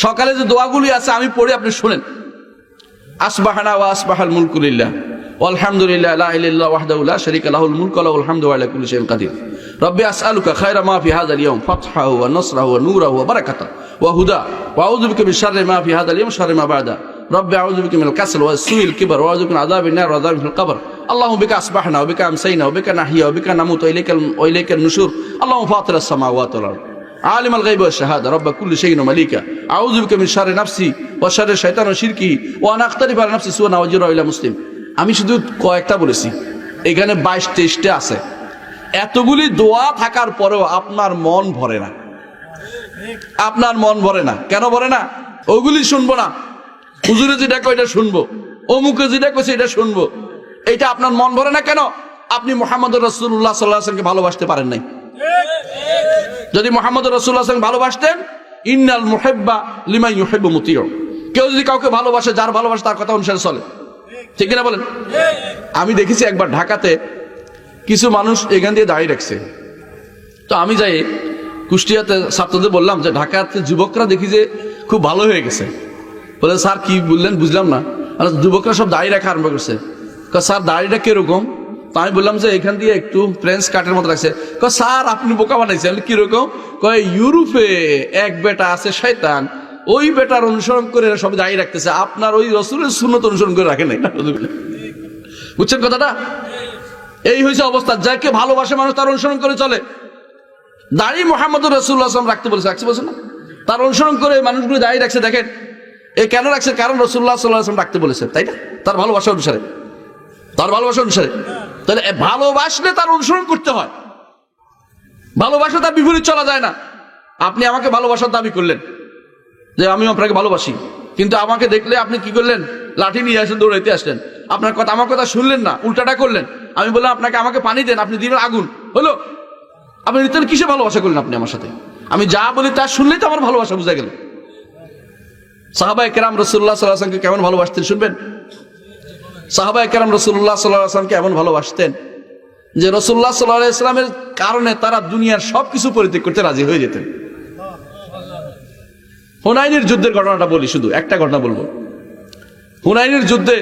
সকালে যে দোয়াগুলি আছে আমি পড়ি, আপনি শুনেন। আসবাহানা ওয়া আসবাহাল মুলকু লিল্লাহ আলহামদুলিল্লাহ লা ইলাহা ইল্লাল্লাহু ওয়াহদাহু লা শারীকা লাহুল মুলকু ওয়া লাহুল হামদু ওয়া আলা কুল্লি শাইইন কাদির। রব্বি আসআলুকা খায়রা মা ফি হাযাল ইয়াওম ফাতহাহু ওয়া নাসরাহু ওয়া নূরাহু ওয়া বারাকাতাহু ওয়া হুদা ওয়া আউযু বিকা মিন শাররি মা ফি হাযাল ইয়াওম শাররি মা বা'দা। রব্বি আউযু বিকা মিনাল কাসল ওয়া সুইল কিবর ওয়া আউযু বিকা মিন আযাবিন নার ওয়া আযাবিল কবর। আল্লাহুম্মা বিকা আসবাহনা ওয়া বিকা আমসাইনা ওয়া বিকা নাহইয়া ওয়া বিকা নামুতু ওয়া ইলাইকান নুশুর। আল্লাহুম্মা ফাতিরাস সামাওয়াতি ওয়াল আরদ আলিমাল গায়বি ওয়াশ শাহাদা রব্বা কুল্লি শাইইন ওয়া মালিকা আউযু বিকা মিন শাররি নাফসি ওয়া শাররি শাইতানি ওয়া শিরকি ওয়া আন আখতারিফা আলা নাফসি সুওয়া ওয়া আজরা ইলা মুসলিম। আমি শুধু কয়েকটা বলেছি, এখানে 22-23টা আছে। এতগুলি দোয়া থাকার পরেও আপনার মন ভরে না, আপনার মন ভরে না। কেন ভরে না? ওগুলি শুনবো না, হুজুরে যেটা কয় এটা শুনবো, অমুকে যেটা কইছে এটা শুনবো, এটা আপনার মন ভরে না কেন? আপনি মুহাম্মদুর রাসূলুল্লাহ সাল্লাল্লাহু আলাইহি ওয়াসাল্লামকে ভালোবাসতে পারেন নাই। যদি মুহাম্মদুর রাসূলুল্লাহ সাল্লাল্লাহু আলাইহি ওয়াসাল্লাম ভালোবাসতেন, ইন্নাল মুহিব্বা লিমান ইউহিব্বু মুতিউ, কেউ যদি কাউকে ভালোবাসে, যার ভালোবাসে তার কথা অনুসারে চলে, ঠিক কিনা বলেন? আমি দেখেছি একবার ঢাকাতে কিছু মানুষ এখান দিয়ে দাঁড়িয়ে রাখছে, তো আমি যাই কুষ্টিয়াতে ছাত্রদের বললাম যে ঢাকাতে যুবকরা দেখি যে খুব ভালো হয়ে গেছে। বলে স্যার কি বললেন বুঝলাম না। যুবকরা সব দাঁড়িয়ে রাখা আরম্ভ করছে। স্যার দাঁড়িয়েটা কিরকম? তো আমি বললাম যে এখান দিয়ে একটু ফ্রেঞ্চ কাটের মতো রাখছে। স্যার আপনি বোকা বানাইছেন। কিরকম? কয় ইউরোপে এক বেটা আছে শয়তান, ওই বেটার অনুসরণ করে সব দাঁড়িয়ে রাখতেছে, আপনার ওই রাসূলের সুন্নাত অনুসরণ করে রাখে নাই। বুঝছেন কথাটা? এই হয়েছে অবস্থা। যাকে ভালোবাসে মানুষ তার অনুসরণ করে চলে। দাড়ি মুহাম্মদুর রাসূলুল্লাহ সাল্লাল্লাহু আলাইহি ওয়াসাল্লাম রাখতে বলছে না, তার অনুসরণ করে মানুষগুলো দাঁড়িয়ে রাখছে। দেখেন এ কেন রাখছে? কারণ রাসূলুল্লাহ সাল্লাল্লাহু আলাইহি ওয়াসাল্লাম রাখতে বলেছে, তাই না? তার ভালোবাসা অনুসারে, তার ভালোবাসা অনুসারে। তাহলে ভালোবাসলে তার অনুসরণ করতে হয়, ভালোবাসা তার বিপরীত চলা যায় না। আপনি আমাকে ভালোবাসার দাবি করলেন যে আমি আপনাকে ভালোবাসি, কিন্তু আমাকে দেখলে আপনি কি করলেন? লাঠি নিয়ে আসেন, দৌড়াইতে আসলেন। আপনার কথা, আমার কথা শুনলেন না, উল্টাটা করলেন। আমি বললাম আপনাকে আমাকে পানি দেন, আপনি দিবেন আগুন, হলো? আপনি তাহলে কিসে ভালোবাসা করলেন আপনি আমার সাথে? আমি যা বলি তা শুনলেই তো আমার ভালোবাসা বুঝা গেল। সাহাবায়ে কেরাম রাসূলুল্লাহ সাল্লাল্লাহু আলাইহি ওয়াসাল্লামকে কেমন ভালোবাসতেন শুনবেন? সাহাবায়ে কেরাম রাসূলুল্লাহ সাল্লাল্লাহু আলাইহি ওয়াসাল্লামকে এমন ভালোবাসতেন যে রাসূলুল্লাহ সাল্লাল্লাহু আলাইহি ওয়াসাল্লামের কারণে তারা দুনিয়ার সবকিছু পরিত্যাগ করতে রাজি হয়ে যেতেন। হুনাইনের যুদ্ধের ঘটনাটা বলি, শুধু একটা ঘটনা বলবো। হুনাইনের যুদ্ধে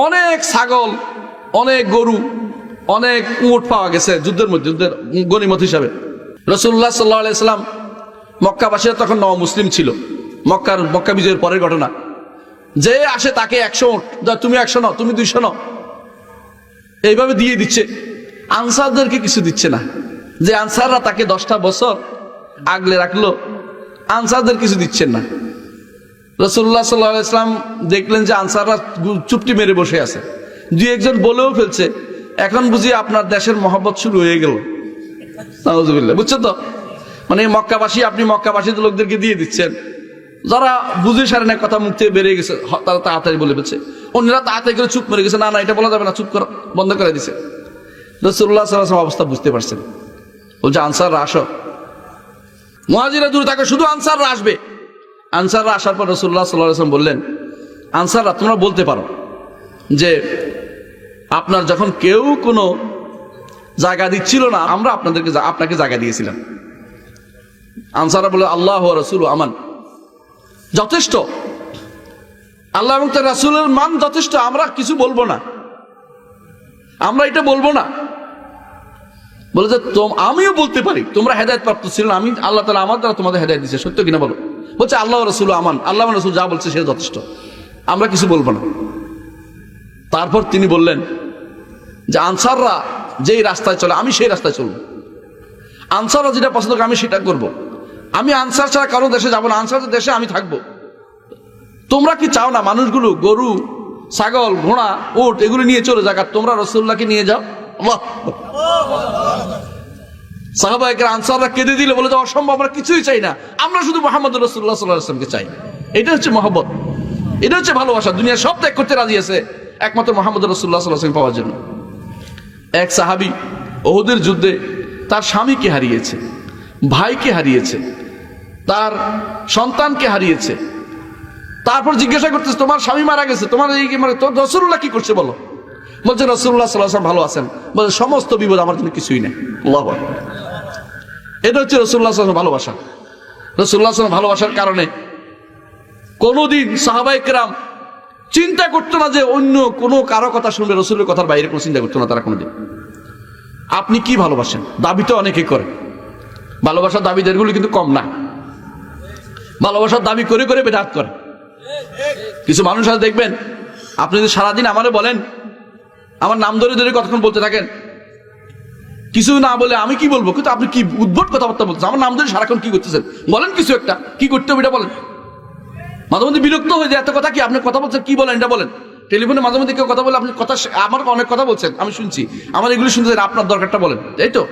অনেক ছাগল, অনেক গরু, অনেক উট পাওয়া গেছে যুদ্ধের মধ্যে, যুদ্ধের গনিমত হিসাবে। রাসূলুল্লাহ সাল্লাল্লাহু আলাইহি ওয়াসাল্লাম, মক্কাবাসীরা তখন নও মুসলিম ছিল, মক্কা বিজয়ের পরের ঘটনা। যে আসে তাকে 100 উট, তুমি 100 নাও, তুমি 200 নাও, এইভাবে দিয়ে দিচ্ছে। আনসারদেরকে কিছু দিচ্ছে না। যে আনসাররা তাকে 10টা বছর আগলে রাখলো, আনসারদের কিছু দিচ্ছেন না। রাসূলুল্লাহ সাল্লাল্লাহু আলাইহি ওয়াসাল্লাম দেখলেন যে আনসাররা চুপটি মেরে বসে আছে। দুই একজন বলেও ফেলছে, এখন বুঝি আপনার দেশের মহব্বত শুরু হয়ে গেল। নাউযুবিল্লাহ। বুঝছেন তো? মানে মক্কাবাসী, আপনি মক্কাবাসীদের লোকদেরকে দিয়ে দিচ্ছেন, যারা বুঝে সারে না, কথা মুখ থেকে বেরিয়ে গেছে, তারা তাড়াতাড়ি বলে ফেলছে। অন্যরা তাড়াতাড়ি করে চুপ মেরে গেছে, না না এটা বলা যাবে না, চুপ করো, বন্ধ করে দিছে। রাসূলুল্লাহ সাল্লাল্লাহু আলাইহি ওয়াসাল্লাম অবস্থা বুঝতে পারছেন, বলছে আনসাররা আসো। মুহাজিরা দূরে থাকে, শুধু আনসাররা আসবে। আনসাররা আসার পর রাসূলুল্লাহ সাল্লাল্লাহু আলাইহি ওয়াসাল্লাম বললেন, আনসাররা তোমরা বলতে পারো যে আপনার যখন কেউ কোনো জায়গা দিচ্ছিল না, আমরা আপনাকে জায়গা দিয়েছিলাম। আনসাররা বলে আল্লাহ ওয়া রাসূলু আমান, যথেষ্ট, আল্লাহ এবং তার রাসূলের মান যথেষ্ট, আমরা কিছু বলবো না, আমরা এটা বলবো না। বলে যে আমিও বলতে পারি, তোমরা হেদায়েত প্রাপ্ত ছিল না, আমি আল্লাহ তাআলা আমার দ্বারা তোমাদের হেদায়েত দিয়েছে, সত্য কিনা বলো? বলছে আল্লাহ ওয়া রাসূলু আমান, আল্লাহ এবং রাসূল যা বলছে সে যথেষ্ট, আমরা কিছু বলবো না। তারপর তিনি বললেন যে আনসাররা যেই রাস্তায় চলে আমি সেই রাস্তায় চলবো, আনসাররা যেটা পছন্দ করে আমি সেটা করব। আমি আনসার ছাড়া কারো দেশে যাবো না, আনসারদের দেশে আমি থাকবো। তোমরা কি চাও না মানুষগুলো গরু, ছাগল, ঘোড়া, উট এগুলো নিয়ে চলে যাক, আর তোমরা রাসূলুল্লাহকে নিয়ে যাও? আল্লাহ। সাহাবায়ে কেরাম আনসাররা কেঁদে দিলে, বলে যে অসম্ভব, আমরা কিছুই চাই না, আমরা শুধু মুহাম্মদুর রাসূলুল্লাহ সাল্লাল্লাহু আলাইহি ওয়াসাল্লামকে চাই। এটা হচ্ছে মহব্বত, এটা হচ্ছে ভালোবাসা। দুনিয়া সব ত্যাগ করতে রাজি আছে একমাত্র মুহাম্মদুর রাসূলুল্লাহ সাল্লাল্লাহু আলাইহি ওয়াসাল্লাম পাওয়ার জন্য। এক সাহাবী উহুদের যুদ্ধে তার স্বামীকে হারিয়েছে, ভাইকে হারিয়েছে, তার সন্তানকে হারিয়েছে। তারপর জিজ্ঞাসা করতেছে, তোমার স্বামী মারা গেছে, তোমার এই তোর রাসূলুল্লাহ কি করছে বলো? বলছে রাসূলুল্লাহ সাল্লাল্লাহু আলাইহি ওয়াসাল্লাম ভালো আছেন। বলে সমস্ত বিপদ আমার জন্য কিছুই নেই। আল্লাহু আকবার। এটা হচ্ছে রাসূলুল্লাহ সাল্লাল্লাহু আলাইহি ওয়াসাল্লাম ভালোবাসা। রাসূলুল্লাহ সাল্লাল্লাহু আলাইহি ওয়াসাল্লাম ভালোবাসার কারণে কোনোদিন সাহাবায়ে কেরাম চিন্তা করতো না যে অন্য কোনো কারো কথা শুনবে, রাসূলের কথার বাইরে কোনো চিন্তা করতো না তারা কোনোদিন। আপনি কি ভালোবাসেন? দাবি তো অনেকে করে, ভালোবাসার দাবিদারগুলো কিন্তু কম না। ভালোবাসার দাবি করে করে বেদাত করে। কিছু মানুষ আছে দেখবেন, আপনি যদি সারাদিন আমারে বলেন, আমার নাম ধরে ধরে কতক্ষণ বলতে থাকেন, কিছু না বলে আমি কি বলবো, কিন্তু আপনি কি উদ্ভট কথাবার্তা বলছেন, আমার নাম ধরে সারাক্ষণ কি করতেছেন, বলেন কিছু একটা, কি করতে হবে এটা বলেন। মাঝে মধ্যে বিরক্ত হয়ে যায়, এত কথা কি আপনি কথা বলছেন, কি বলেন এটা বলেন। টেলিফোনে মাঝে মধ্যে কেউ কথা বলে, আপনি কথা, আমার অনেক কথা বলছেন, আমি শুনছি, আমার এগুলো শুনতে আপনার দরকারটা বলেন, এই তো।